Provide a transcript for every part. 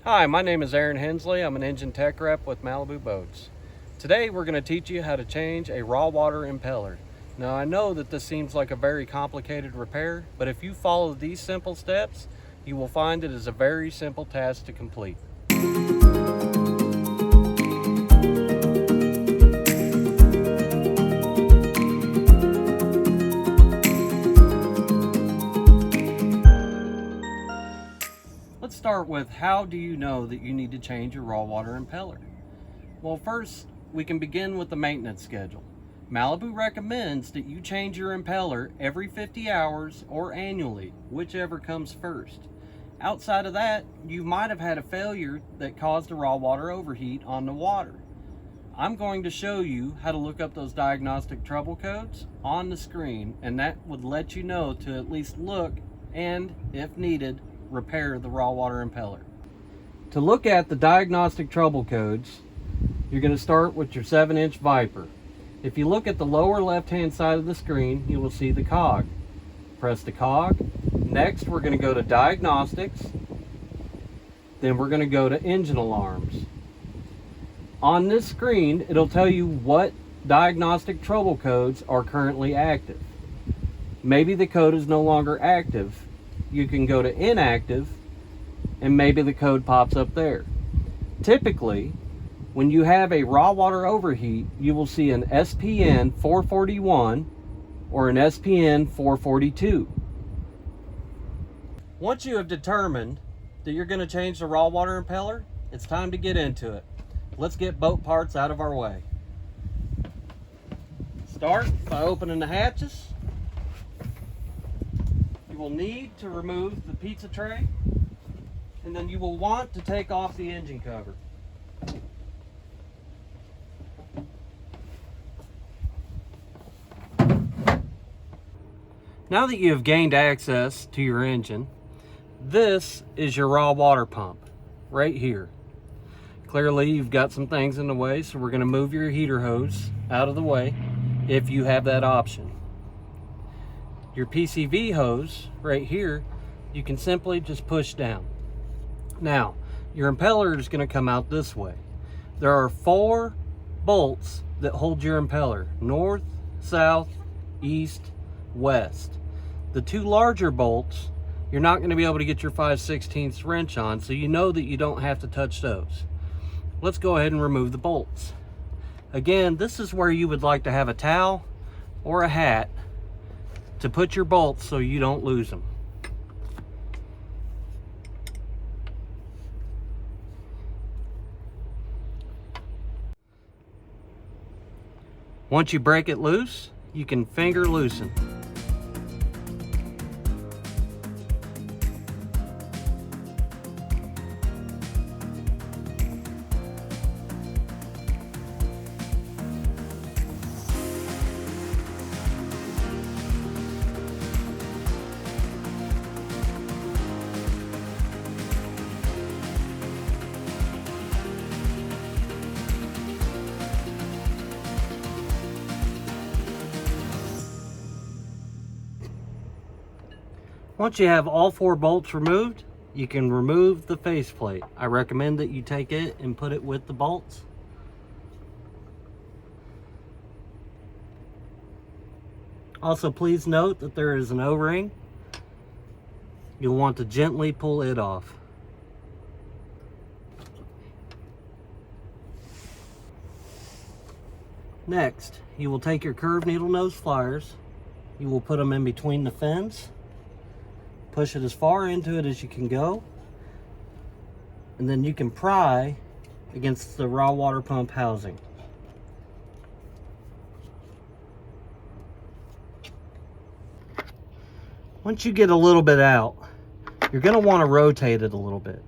Hi, my name is Aaron Hensley. I'm an engine tech rep with Malibu Boats. Today we're going to teach you how to change a raw water impeller. Now I know that this seems like a very complicated repair, but if you follow these simple steps, you will find it is a very simple task to complete. Let's start with, how do you know that you need to change your raw water impeller? Well, first we can begin with the maintenance schedule. Malibu recommends that you change your impeller every 50 hours or annually, whichever comes first. Outside of that, you might have had a failure that caused a raw water overheat on the water. I'm going to show you how to look up those diagnostic trouble codes on the screen, and that would let you know to at least look and, if needed, repair the raw water impeller. To look at the diagnostic trouble codes, you're going to start with your 7-inch Viper. If you look at the lower left hand side of the screen, you will see the cog. Press the cog. Next we're going to go to diagnostics, then we're going to go to engine alarms. On this screen it'll tell you what diagnostic trouble codes are currently active. Maybe the code is no longer active. You can go to inactive and maybe the code pops up there. Typically, when you have a raw water overheat, you will see an SPN 441 or an SPN 442. Once you have determined that you're going to change the raw water impeller, it's time to get into it. Let's get boat parts out of our way. Start by opening the hatches. You will need to remove the pizza tray, and then you will want to take off the engine cover. Now that you have gained access to your engine, this is your raw water pump right here. Clearly you've got some things in the way, so we're going to move your heater hose out of the way if you have that option. Your PCV hose right here, you can simply just push down. Now, your impeller is going to come out this way. There are 4 bolts that hold your impeller: north, south, east, west. The 2 larger bolts, you're not going to be able to get your 5/16 wrench on, so you know that you don't have to touch those. Let's go ahead and remove the bolts. Again, this is where you would like to have a towel or a hat to put your bolts so you don't lose them. Once you break it loose, you can finger loosen. Once you have all 4 bolts removed, you can remove the faceplate. I recommend that you take it and put it with the bolts. Also, please note that there is an O-ring. You'll want to gently pull it off. Next, you will take your curved needle nose pliers. You will put them in between the fins. Push it as far into it as you can go, and then you can pry against the raw water pump housing. Once you get a little bit out, you're going to want to rotate it a little bit.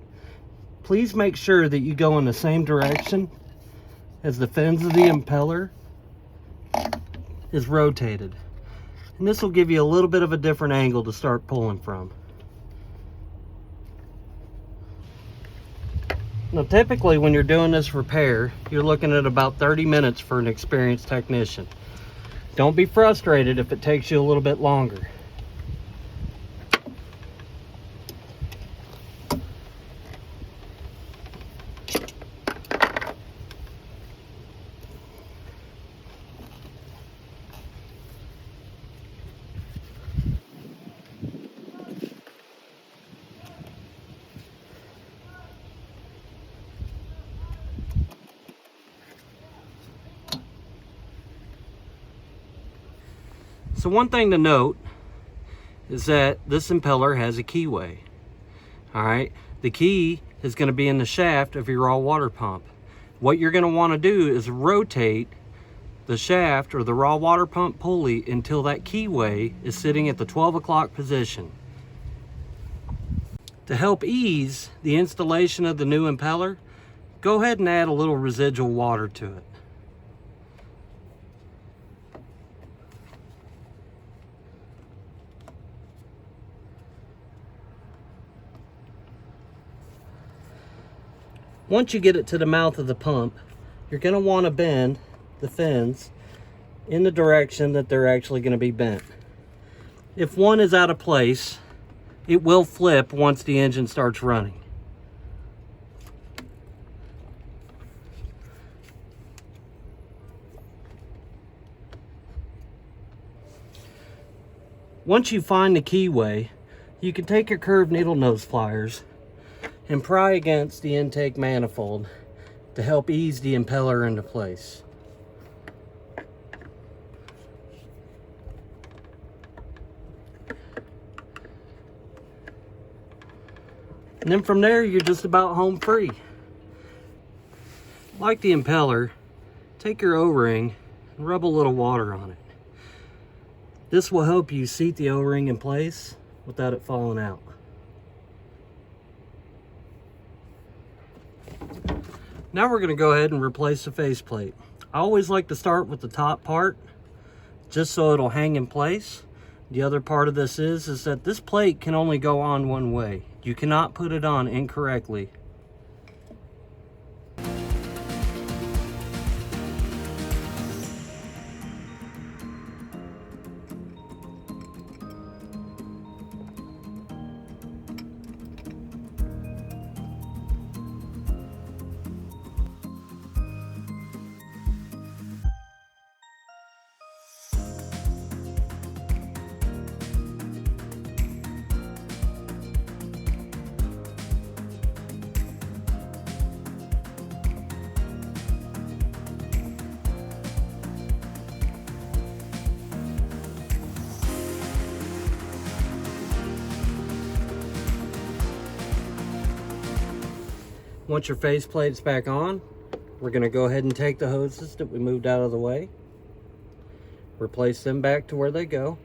Please make sure that you go in the same direction as the fins of the impeller is rotated. And this will give you a little bit of a different angle to start pulling from. Now typically when you're doing this repair, you're looking at about 30 minutes for an experienced technician. Don't be frustrated if it takes you a little bit longer. So one thing to note is that this impeller has a keyway. All right, the key is going to be in the shaft of your raw water pump. What you're going to want to do is rotate the shaft or the raw water pump pulley until that keyway is sitting at the 12 o'clock position. To help ease the installation of the new impeller, go ahead and add a little residual water to it. Once you get it to the mouth of the pump, you're going to want to bend the fins in the direction that they're actually going to be bent. If one is out of place, it will flip once the engine starts running. Once you find the keyway, you can take your curved needle nose pliers and pry against the intake manifold to help ease the impeller into place. And then from there, you're just about home free. Like the impeller, take your O-ring and rub a little water on it. This will help you seat the O-ring in place without it falling out. Now we're going to go ahead and replace the faceplate. I always like to start with the top part, just so it'll hang in place. The other part of this is that this plate can only go on one way. You cannot put it on incorrectly. Once your faceplate's back on, we're going to go ahead and take the hoses that we moved out of the way, replace them back to where they go.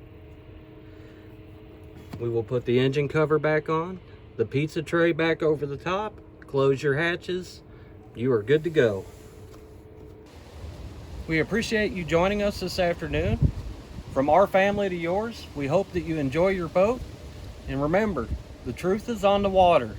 We will put the engine cover back on, the pizza tray back over the top, close your hatches. You are good to go. We appreciate you joining us this afternoon. From our family to yours, we hope that you enjoy your boat. And remember, the truth is on the water.